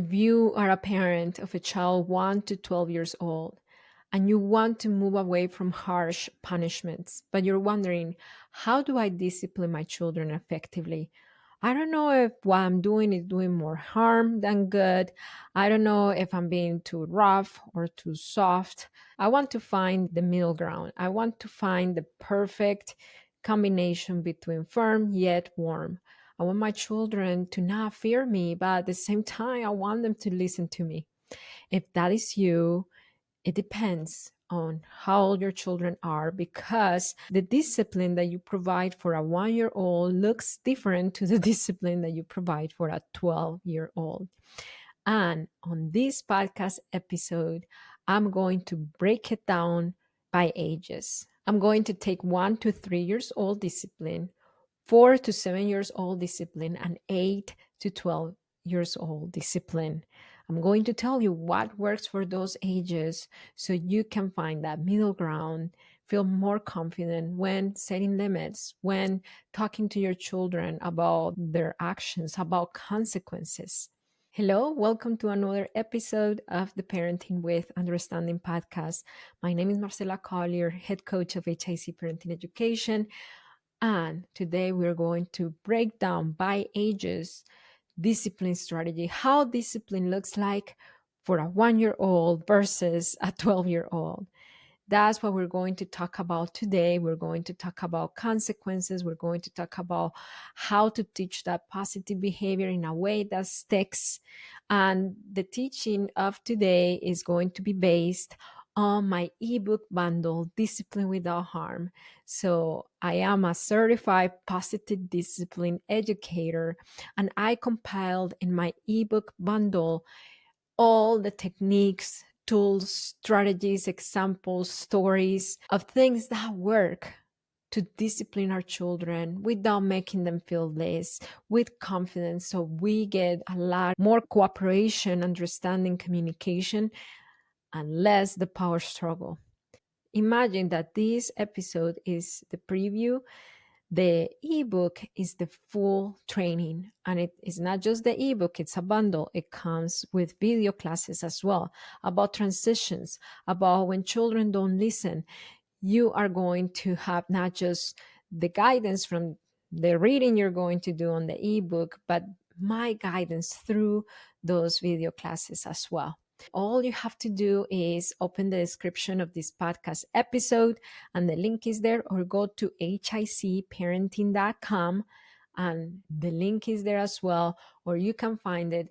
If you are a parent of a child 1 to 12 years old and you want to move away from harsh punishments, but you're wondering, how do I discipline my children effectively? I don't know if what I'm doing is doing more harm than good. I don't know if I'm being too rough or too soft. I want to find the middle ground. I want to find the perfect combination between firm yet warm. I want my children to not fear me, but at the same time, I want them to listen to me. If that is you, it depends on how old your children are because the discipline that you provide for a 1 year old looks different to the discipline that you provide for a 12-year-old. And on this podcast episode, I'm going to break it down by ages. I'm going to take 1 to 3 years old discipline, 4 to 7 years old discipline, and 8 to 12 years old discipline. I'm going to tell you what works for those ages so you can find that middle ground, feel more confident when setting limits, when talking to your children about their actions, about consequences. Hello, welcome to another episode of the Parenting with Understanding podcast. My name is Marcela Collier, head coach of HIC Parenting Education. And today we're going to break down by ages discipline strategy, how discipline looks like for a 1 year old versus a 12-year-old. That's what we're going to talk about today. We're going to talk about consequences. We're going to talk about how to teach that positive behavior in a way that sticks. And the teaching of today is going to be based on my ebook bundle, Discipline Without Harm. So I am a certified positive discipline educator, and I compiled in my ebook bundle all the techniques, tools, strategies, examples, stories of things that work to discipline our children without making them feel less, with confidence. So we get a lot more cooperation, understanding, communication, and less the power struggle. Imagine that this episode is the preview. The ebook is the full training, and it is not just the ebook, it's a bundle. It comes with video classes as well about transitions, about when children don't listen. You are going to have not just the guidance from the reading you're going to do on the ebook, but my guidance through those video classes as well. All you have to do is open the description of this podcast episode, and the link is there, or go to hicparenting.com and the link is there as well, or you can find it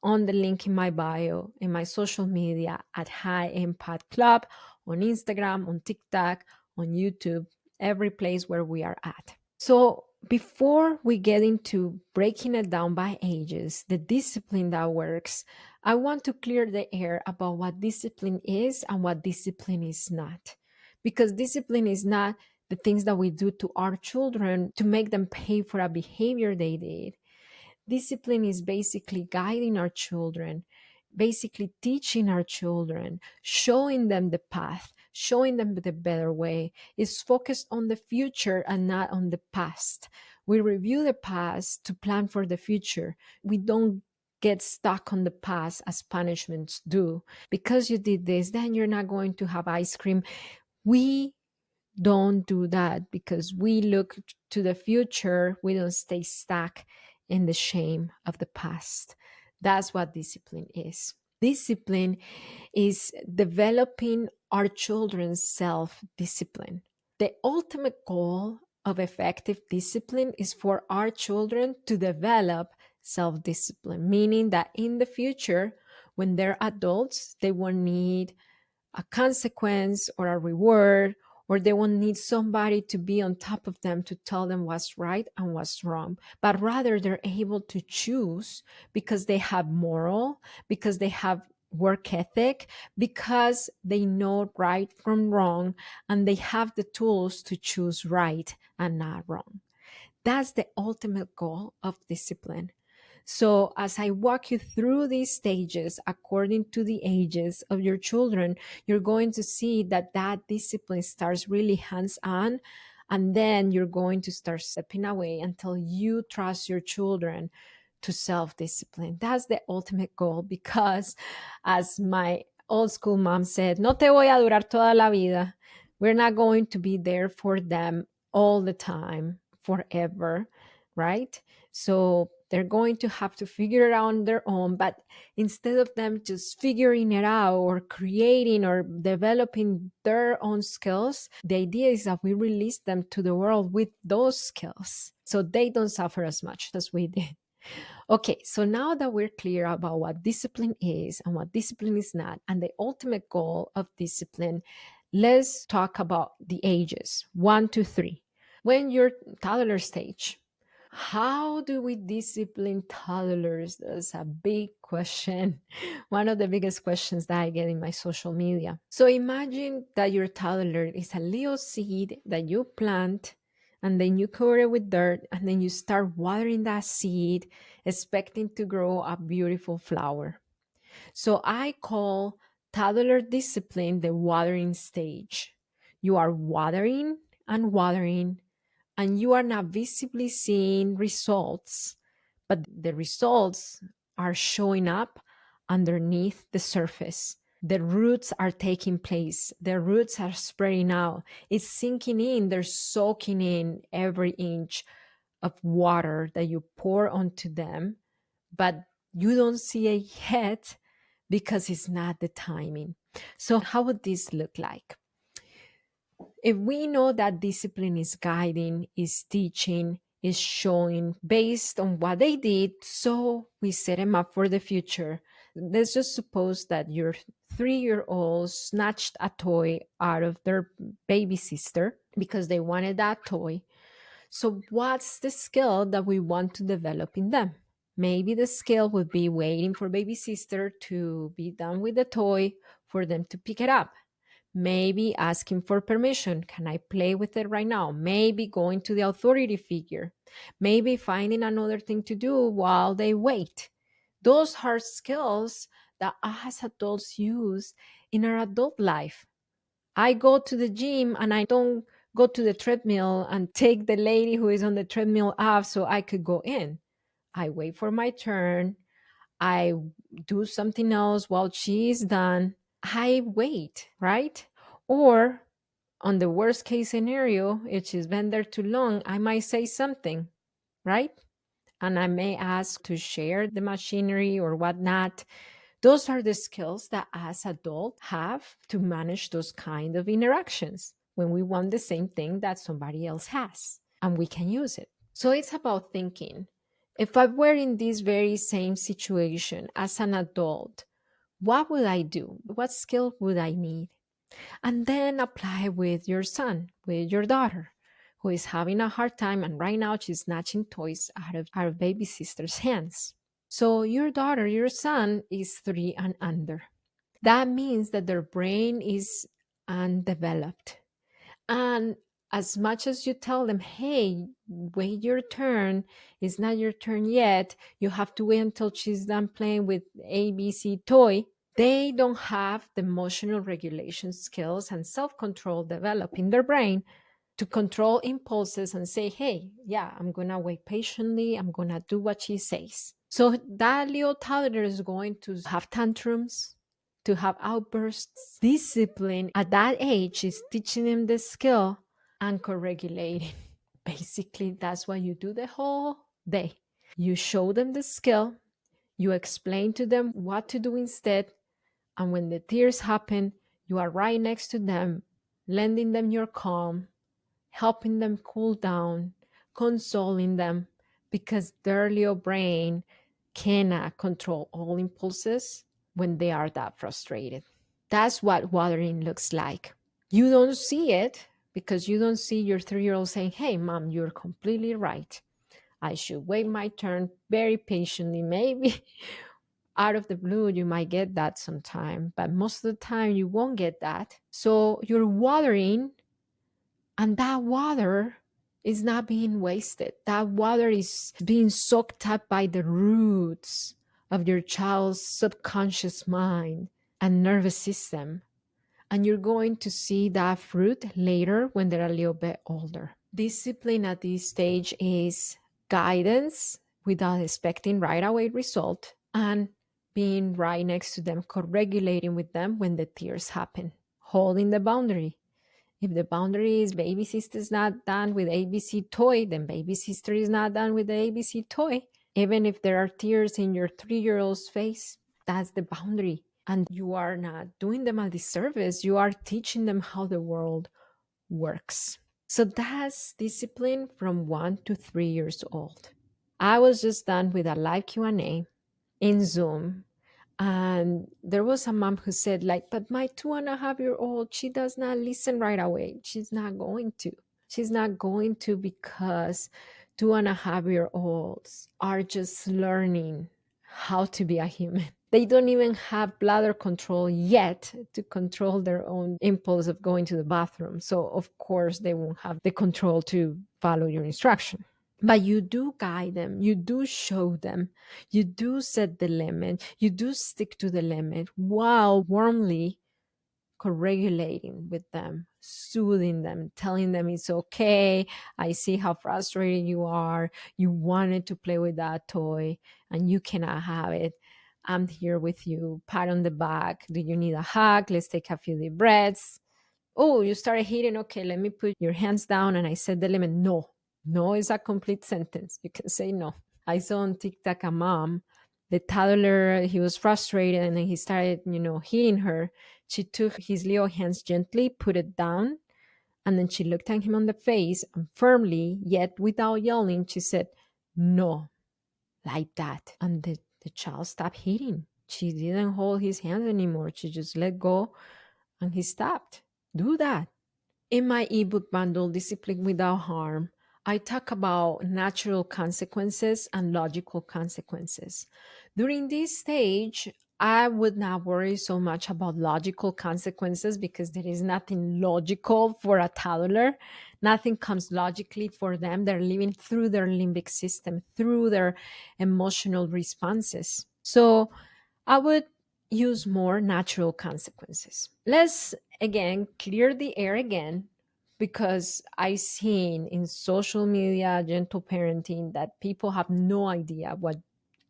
on the link in my bio, in my social media at High Impact Club, on Instagram, on TikTok, on YouTube, every place where we are at. So before we get into breaking it down by ages, the discipline that works, I want to clear the air about what discipline is and what discipline is not. Because discipline is not the things that we do to our children to make them pay for a behavior they did. Discipline is basically guiding our children, basically teaching our children, showing them the path, showing them the better way. It's focused on the future and not on the past. We review the past to plan for the future. We don't get stuck on the past as punishments do. Because you did this, then you're not going to have ice cream. We don't do that because we look to the future. We don't stay stuck in the shame of the past. That's what discipline is. Discipline is developing our children's self-discipline. The ultimate goal of effective discipline is for our children to develop self-discipline, meaning that in the future, when they're adults, they won't need a consequence or a reward, or they won't need somebody to be on top of them to tell them what's right and what's wrong, but rather they're able to choose because they have moral, because they have work ethic, because they know right from wrong, and they have the tools to choose right and not wrong. That's the ultimate goal of discipline. So, as I walk you through these stages according to the ages of your children, you're going to see that that discipline starts really hands on, and then you're going to start stepping away until you trust your children to self-discipline. That's the ultimate goal because, as my old school mom said, no te voy a durar toda la vida. We're not going to be there for them all the time, forever, right? So they're going to have to figure it out on their own. But instead of them just figuring it out or creating or developing their own skills, the idea is that we release them to the world with those skills so they don't suffer as much as we did. Okay, so now that we're clear about what discipline is and what discipline is not, and the ultimate goal of discipline, let's talk about the ages 1 to 3. When you're toddler stage, how do we discipline toddlers? That's a big question. One of the biggest questions that I get in my social media. So imagine that your toddler is a little seed that you plant and then you cover it with dirt and then you start watering that seed, expecting to grow a beautiful flower. So I call toddler discipline the watering stage. You are watering and watering, and you are not visibly seeing results, but the results are showing up underneath the surface. The roots are taking place, the roots are spreading out, it's sinking in, they're soaking in every inch of water that you pour onto them, but you don't see it yet because it's not the timing. So, how would this look like? If we know that discipline is guiding, is teaching, is showing based on what they did, so we set them up for the future. Let's just suppose that your 3-year-old snatched a toy out of their baby sister because they wanted that toy. So, what's the skill that we want to develop in them? Maybe the skill would be waiting for baby sister to be done with the toy for them to pick it up. Maybe asking for permission. Can I play with it right now? Maybe going to the authority figure. Maybe finding another thing to do while they wait. Those are skills that us adults use in our adult life. I go to the gym and I don't go to the treadmill and take the lady who is on the treadmill off so I could go in. I wait for my turn. I do something else while she is done. I wait, right? Or on the worst case scenario, if she's been there too long, I might say something, right? And I may ask to share the machinery or whatnot. Those are the skills that as adults have to manage those kind of interactions when we want the same thing that somebody else has and we can use it. So it's about thinking. If I were in this very same situation as an adult, what would I do? What skill would I need? And then apply with your son, with your daughter, who is having a hard time. And right now she's snatching toys out of our baby sister's hands. So your daughter, your son is 3 and under. That means that their brain is undeveloped. And as much as you tell them, hey, wait your turn, it's not your turn yet, you have to wait until she's done playing with ABC toy, they don't have the emotional regulation skills and self control developed in their brain to control impulses and say, hey, yeah, I'm going to wait patiently. I'm going to do what she says. So that little toddler is going to have tantrums, to have outbursts. Discipline at that age is teaching them the skill anchor regulating. Basically, that's what you do the whole day. You show them the skill, you explain to them what to do instead, and when the tears happen, you are right next to them, lending them your calm, helping them cool down, consoling them, because their little brain cannot control all impulses when they are that frustrated. That's what watering looks like. You don't see it because you don't see your 3-year-old saying, hey, mom, you're completely right. I should wait my turn very patiently. Maybe out of the blue, you might get that sometime, but most of the time you won't get that. So you're watering, and that water is not being wasted. That water is being soaked up by the roots of your child's subconscious mind and nervous system. And you're going to see that fruit later when they're a little bit older. Discipline at this stage is guidance without expecting right away result, and being right next to them, co-regulating with them when the tears happen, holding the boundary. If the boundary is baby sister's not done with ABC toy, then baby sister is not done with the ABC toy. Even if there are tears in your 3-year-old's face, that's the boundary. And you are not doing them a disservice. You are teaching them how the world works. So that's discipline from 1 to 3 years old. I was just done with a live Q&A in Zoom, and there was a mom who said, like, but my 2.5-year-old, she does not listen right away. She's not going to. She's not going to because 2.5-year-olds are just learning how to be a human. They don't even have bladder control yet to control their own impulse of going to the bathroom. So, of course, they won't have the control to follow your instruction. But you do guide them, you do show them, you do set the limit, you do stick to the limit while warmly co-regulating with them, soothing them, telling them it's okay. I see how frustrated you are. You wanted to play with that toy and you cannot have it. I'm here with you. Pat on the back. Do you need a hug? Let's take a few deep breaths. Oh, you started hitting. Okay, let me put your hands down. And I set the limit. No, no is a complete sentence. You can say no. I saw on TikTok a mom, the toddler, he was frustrated and then he started, hitting her. She took his little hands gently, put it down, and then she looked at him on the face and firmly, yet without yelling, she said, no, like that. And the child stopped hitting. She didn't hold his hands anymore. She just let go and he stopped. Do that. In my ebook bundle, Discipline Without Harm, I talk about natural consequences and logical consequences. During this stage, I would not worry so much about logical consequences because there is nothing logical for a toddler. Nothing comes logically for them. They're living through their limbic system, through their emotional responses. So I would use more natural consequences. Let's again clear the air again because I've seen in social media, gentle parenting, that people have no idea what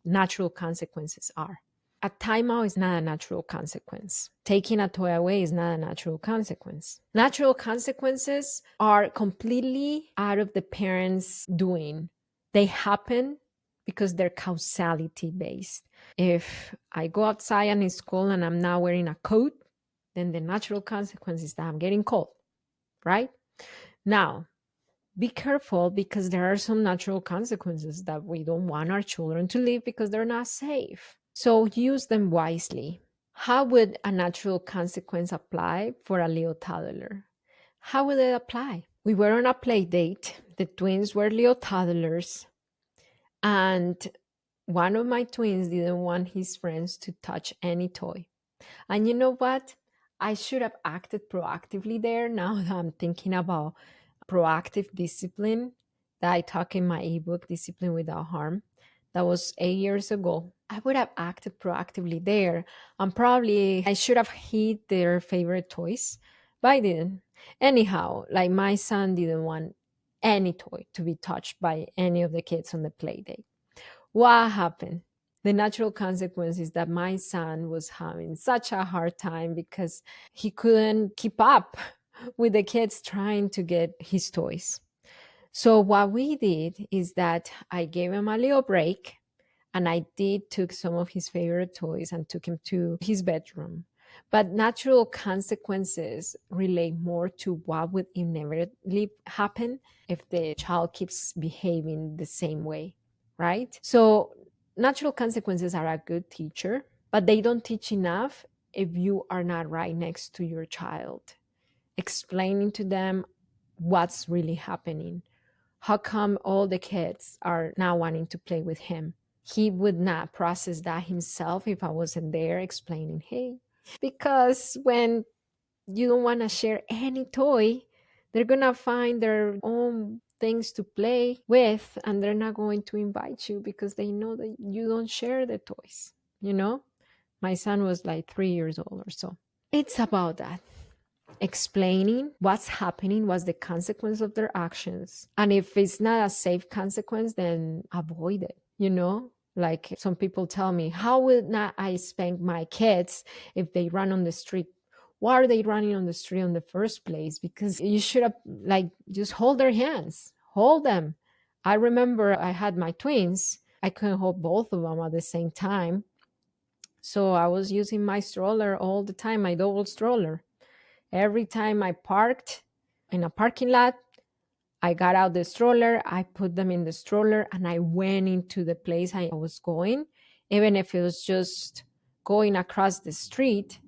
natural consequences are. A timeout is not a natural consequence. Taking a toy away is not a natural consequence. Natural consequences are completely out of the parents' doing. They happen because they're causality based. If I go outside and in school and I'm not wearing a coat, then the natural consequence is that I'm getting cold, right? Now, be careful because there are some natural consequences that we don't want our children to live because they're not safe. So use them wisely. How would a natural consequence apply for a little toddler? How would it apply? We were on a play date. The twins were little toddlers. And one of my twins didn't want his friends to touch any toy. And you know what? I should have acted proactively there. Now that I'm thinking about proactive discipline that I talk in my ebook, Discipline Without Harm, that was 8 years ago. I would have acted proactively there. And probably I should have hid their favorite toys, but I didn't. Anyhow, like my son didn't want any toy to be touched by any of the kids on the play date. What happened? The natural consequence is that my son was having such a hard time because he couldn't keep up with the kids trying to get his toys. So what we did is that I gave him a little break and I did took some of his favorite toys and took him to his bedroom. But natural consequences relate more to what would inevitably happen if the child keeps behaving the same way, right? So natural consequences are a good teacher, but they don't teach enough if you are not right next to your child, explaining to them what's really happening. How come all the kids are now wanting to play with him? He would not process that himself if I wasn't there explaining, hey, because when you don't want to share any toy, they're going to find their own things to play with and they're not going to invite you because they know that you don't share the toys. You know, my son was like 3 years old or so. It's about that. Explaining what's happening, what's the consequence of their actions. And if it's not a safe consequence, then avoid it. you know? Like some people tell me, how will not I spank my kids if they run on the street? Why are they running on the street in the first place? Because you should have like just hold their hands, hold them. I remember I had my twins. I couldn't hold both of them at the same time. So I was using my stroller all the time, my double stroller. Every time I parked in a parking lot, I got out the stroller, I put them in the stroller, and I went into the place I was going, even if it was just going across the street,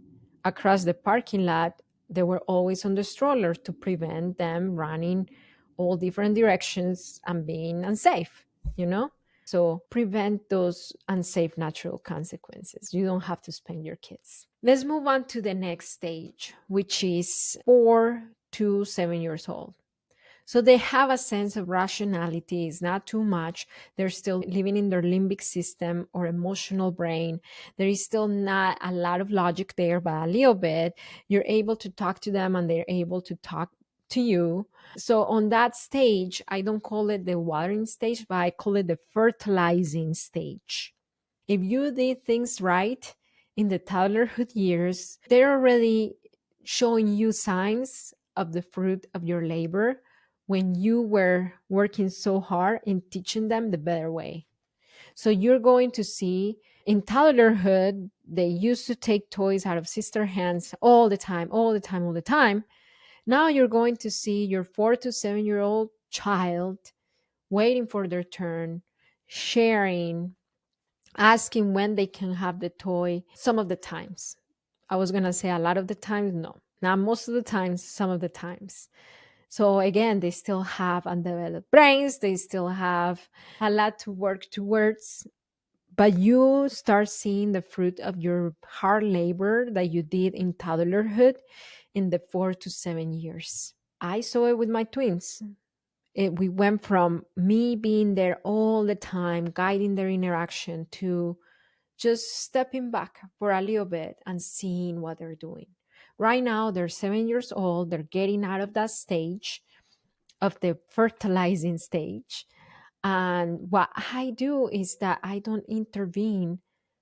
across the parking lot. They were always on the stroller to prevent them running all different directions and being unsafe, you know? So prevent those unsafe natural consequences. You don't have to spank your kids. Let's move on to the next stage, which is 4 to 7 years old. So they have a sense of rationality, it's not too much. They're still living in their limbic system or emotional brain. There is still not a lot of logic there, but a little bit. You're able to talk to them and they're able to talk to you. So on that stage, I don't call it the watering stage, but I call it the fertilizing stage. If you did things right in the toddlerhood years, they're already showing you signs of the fruit of your labor when you were working so hard in teaching them the better way. So you're going to see in toddlerhood, they used to take toys out of sister hands all the time, all the time, all the time. Now you're going to see your 4 to 7 year old child waiting for their turn, sharing, asking when they can have the toy some of the times. I was going to say a lot of the times, no. Not most of the times, some of the times. So again, they still have undeveloped brains, they still have a lot to work towards, but you start seeing the fruit of your hard labor that you did in toddlerhood in the 4 to 7 years. I saw it with my twins. We went from me being there all the time, guiding their interaction, to just stepping back for a little bit and seeing what they're doing. Right now, they're 7 years old. They're getting out of that stage of the fertilizing stage. And what I do is that I don't intervene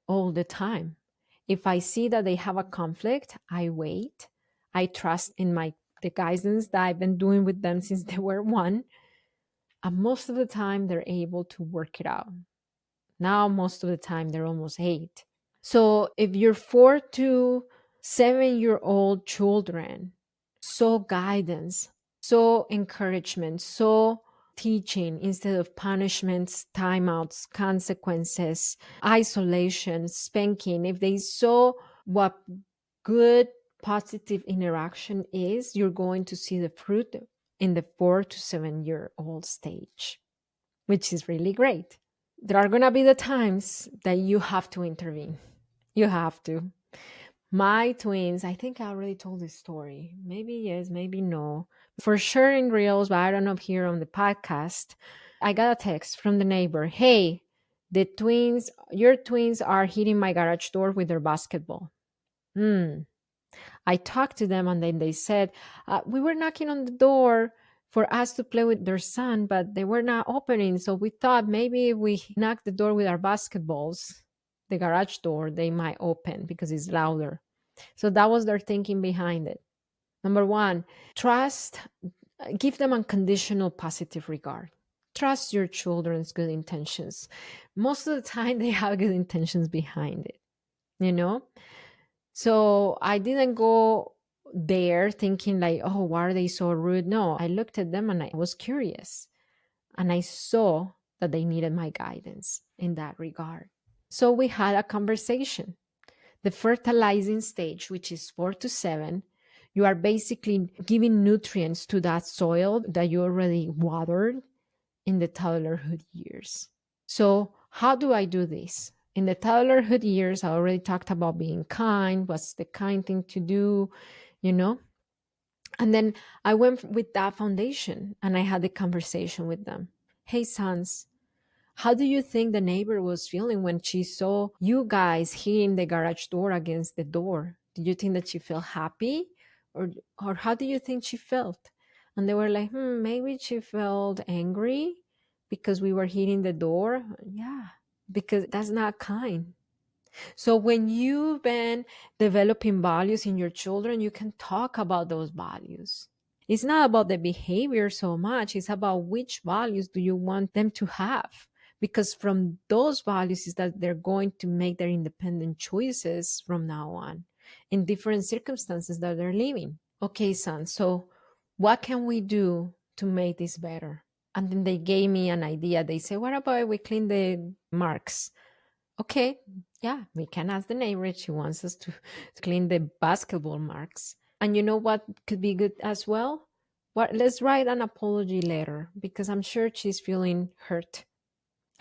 all the time. If I see that they have a conflict, I wait. I trust in the guidance that I've been doing with them since they were one. And most of the time, they're able to work it out. Now, most of the time, they're almost 8. So if your 4 to 7 year old children saw guidance, so encouragement, so teaching instead of punishments, timeouts, consequences, isolation, spanking, if they saw what good positive interaction is, you're going to see the fruit in the 4 to 7 year old stage, which is really great. There are going to be the times that you have to intervene. You have to. My twins, I think I already told this story. Maybe yes, maybe no. For sure in Reels, but I don't know if here on the podcast. I got a text from the neighbor. Hey, your twins are hitting my garage door with their basketball. Hmm. I talked to them and then they said, we were knocking on the door for us to play with their son, but they were not opening. So we thought maybe if we knock the door with our basketballs, the garage door, they might open because it's louder. So that was their thinking behind it. Number one, trust, give them unconditional positive regard. Trust your children's good intentions. Most of the time, they have good intentions behind it, you know? So I didn't go there thinking like, oh, why are they so rude? No, I looked at them and I was curious and I saw that they needed my guidance in that regard. So we had a conversation. The fertilizing stage, which is 4 to 7, you are basically giving nutrients to that soil that you already watered in the toddlerhood years. So, how do I do this? In the toddlerhood years, I already talked about being kind, what's the kind thing to do, you know? And then I went with that foundation and I had the conversation with them. Hey, sons, how do you think the neighbor was feeling when she saw you guys hitting the garage door against the door? Did you think that she felt happy? Or, or how do you think she felt? And they were like, maybe she felt angry because we were hitting the door. Yeah. because that's not kind. So when you've been developing values in your children, you can talk about those values. It's not about the behavior so much, it's about which values do you want them to have. Because from those values is that they're going to make their independent choices from now on in different circumstances that they're living. Okay, son, so what can we do to make this better? And then they gave me an idea. They say, what about we clean the marks? Okay, yeah, we can ask the neighbor if she wants us to clean the basketball marks. And you know what could be good as well? What, let's write an apology letter because I'm sure she's feeling hurt.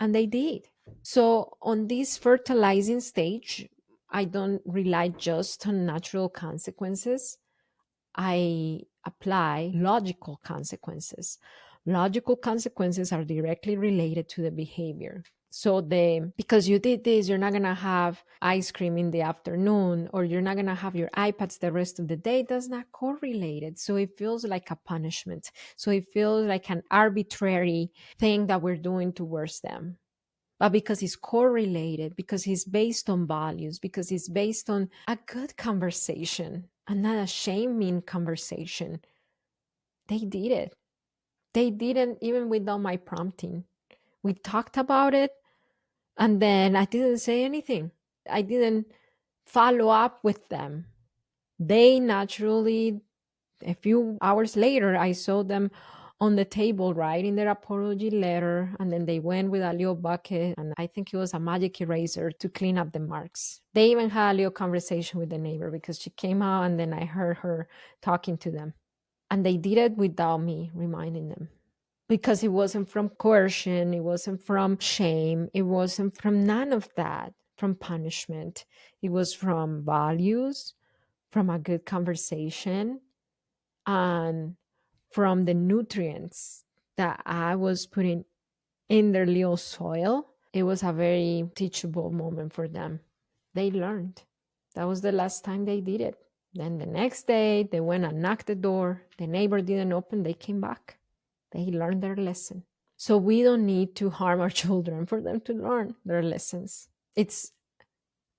And they did. So on this fertilizing stage, I don't rely just on natural consequences. I apply logical consequences. Logical consequences are directly related to the behavior. So the because you did this, you're not gonna have ice cream in the afternoon, or you're not gonna have your iPads the rest of the day. That's not correlated. So it feels like a punishment. So it feels like an arbitrary thing that we're doing towards them. But because it's correlated, because it's based on values, because it's based on a good conversation and not a shaming conversation, they did it. They didn't even without my prompting. We talked about it, and then I didn't say anything. I didn't follow up with them. They naturally, a few hours later, I saw them on the table writing their apology letter, and then they went with a little bucket, and I think it was a magic eraser to clean up the marks. They even had a little conversation with the neighbor because she came out, and then I heard her talking to them. And they did it without me reminding them, because it wasn't from coercion, it wasn't from shame, it wasn't from none of that, from punishment. It was from values, from a good conversation, and from the nutrients that I was putting in their little soil. It was a very teachable moment for them. They learned. That was the last time they did it. Then the next day, they went and knocked the door. The neighbor didn't open. They came back. They learned their lesson. So we don't need to harm our children for them to learn their lessons. It's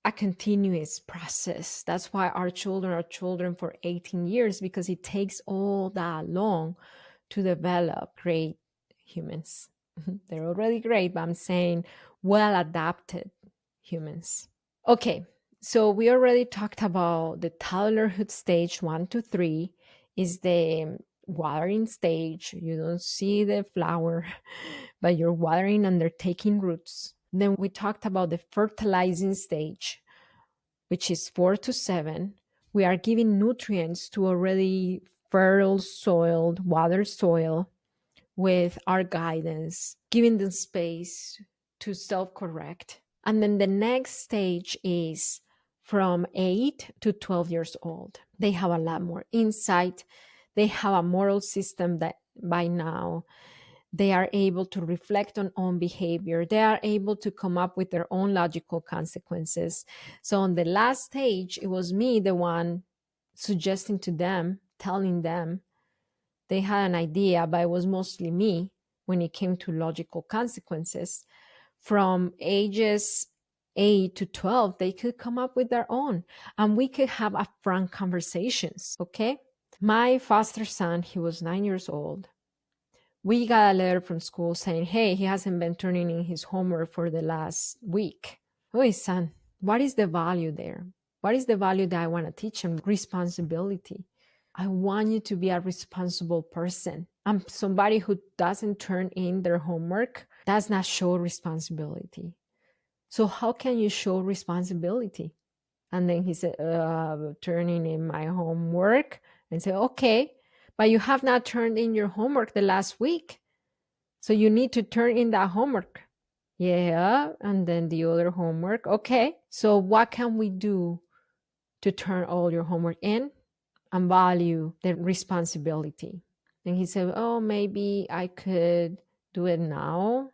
a continuous process. That's why our children are children for 18 years, because it takes all that long to develop great humans. They're already great, but I'm saying well adapted humans. Okay, so we already talked about the toddlerhood stage 1 to 3 is the watering stage. You don't see the flower, but you're watering and they're taking roots. Then we talked about the fertilizing stage, which is 4 to 7. We are giving nutrients to already fertile soil, water soil, with our guidance, giving them space to self correct. And then the next stage is from 8 to 12 years old. They have a lot more insight. They have a moral system that by now they are able to reflect on own behavior. They are able to come up with their own logical consequences. So on the last stage, it was me, the one suggesting to them, telling them. They had an idea, but it was mostly me when it came to logical consequences. From ages 8 to 12, they could come up with their own, and we could have a frank conversations, okay? My foster son, he was 9 years old. We got a letter from school saying, hey, he hasn't been turning in his homework for the last week. Oh, son, what is the value there? What is the value that I want to teach him? Responsibility. I want you to be a responsible person. I'm somebody who doesn't turn in their homework, does not show responsibility. So how can you show responsibility? And then he said, turning in my homework. And say, okay, but you have not turned in your homework the last week. So you need to turn in that homework. Yeah, and then the other homework. Okay, so what can we do to turn all your homework in? And value the responsibility. And he said, oh, maybe I could do it now.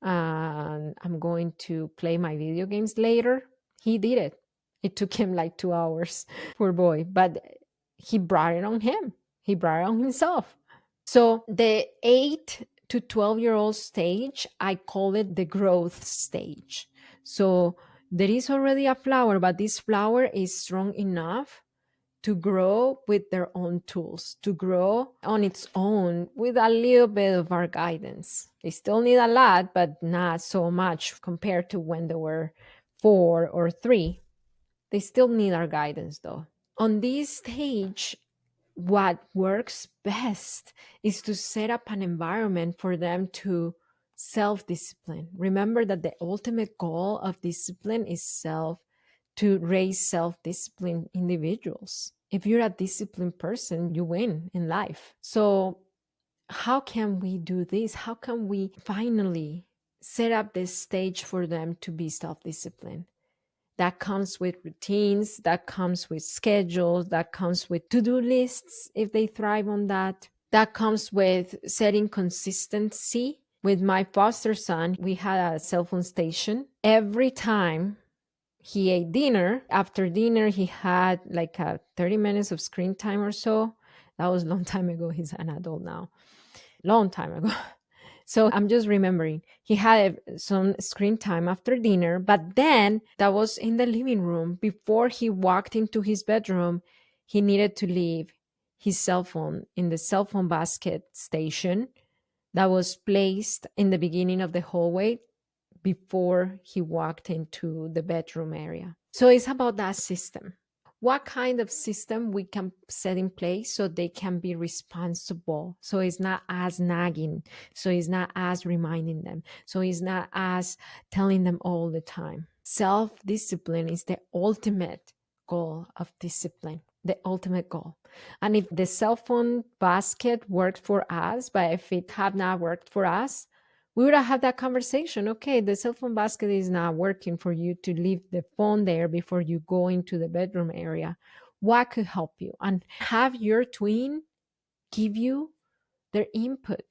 And I'm going to play my video games later. He did it. It took him like 2 hours, poor boy. But he brought it on him. He brought it on himself. So the 8 to 12-year-old stage, I call it the growth stage. So there is already a flower, but this flower is strong enough to grow with their own tools, to grow on its own with a little bit of our guidance. They still need a lot, but not so much compared to when they were 4 or 3. They still need our guidance though. On this stage, what works best is to set up an environment for them to self discipline. Remember that the ultimate goal of discipline is to raise self disciplined individuals. If you're a disciplined person, you win in life. So, how can we do this? How can we finally set up this stage for them to be self disciplined? That comes with routines, that comes with schedules, that comes with to-do lists if they thrive on that. That comes with setting consistency. With my foster son, we had a cell phone station. Every time he ate dinner, after dinner, he had like a 30 minutes of screen time or so. That was a long time ago. He's an adult now. Long time ago. So I'm just remembering he had some screen time after dinner, but then that was in the living room. Before he walked into his bedroom, he needed to leave his cell phone in the cell phone basket station that was placed in the beginning of the hallway before he walked into the bedroom area. So it's about that system. What kind of system we can set in place so they can be responsible, so it's not as nagging, so it's not as reminding them, so it's not as telling them all the time. Self-discipline is the ultimate goal of discipline, the ultimate goal. And if the cell phone basket worked for us, but if it had not worked for us, we would have had that conversation. Okay, the cell phone basket is not working for you to leave the phone there before you go into the bedroom area. What could help you? And have your twin give you their input.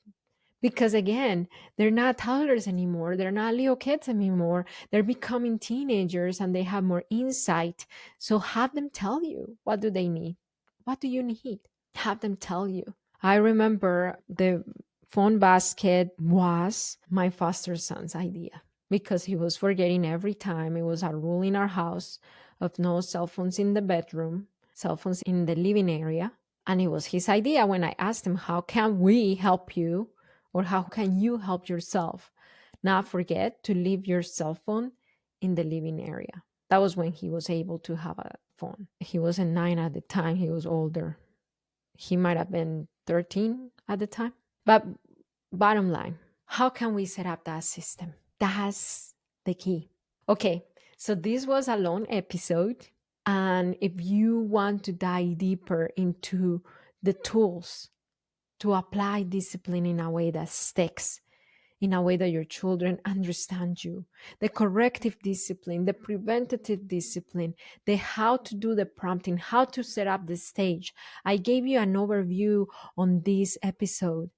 Because again, they're not toddlers anymore. They're not little kids anymore. They're becoming teenagers and they have more insight. So have them tell you, what do they need? What do you need? Have them tell you. I remember the phone basket was my foster son's idea because he was forgetting every time. It was a rule in our house of no cell phones in the bedroom, cell phones in the living area. And it was his idea when I asked him, how can we help you, or how can you help yourself not forget to leave your cell phone in the living area? That was when he was able to have a phone. He wasn't 9 at the time. He was older. He might have been 13 at the time. But bottom line, how can we set up that system? That's the key. Okay, so this was a long episode. And if you want to dive deeper into the tools to apply discipline in a way that sticks, in a way that your children understand you, the corrective discipline, the preventative discipline, the how to do the prompting, how to set up the stage. I gave you an overview on this episode,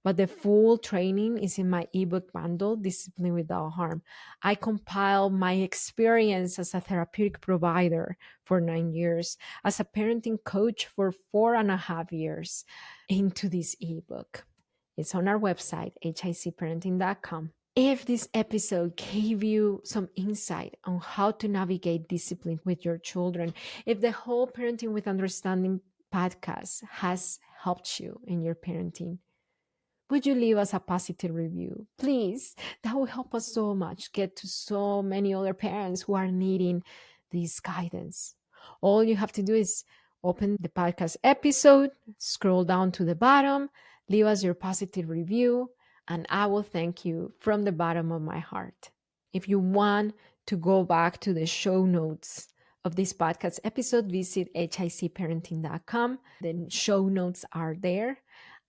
but the full training is in my ebook bundle, Discipline Without Harm. I compiled my experience as a therapeutic provider for 9 years, as a parenting coach for 4.5 years into this ebook. It's on our website, hicparenting.com. If this episode gave you some insight on how to navigate discipline with your children, if the whole Parenting with Understanding podcast has helped you in your parenting, would you leave us a positive review? Please, that will help us so much get to so many other parents who are needing this guidance. All you have to do is open the podcast episode, scroll down to the bottom, leave us your positive review, and I will thank you from the bottom of my heart. If you want to go back to the show notes of this podcast episode, visit hicparenting.com. The show notes are there.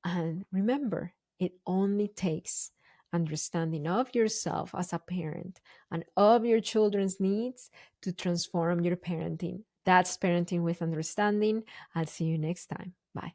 And remember, it only takes understanding of yourself as a parent and of your children's needs to transform your parenting. That's Parenting with Understanding. I'll see you next time. Bye.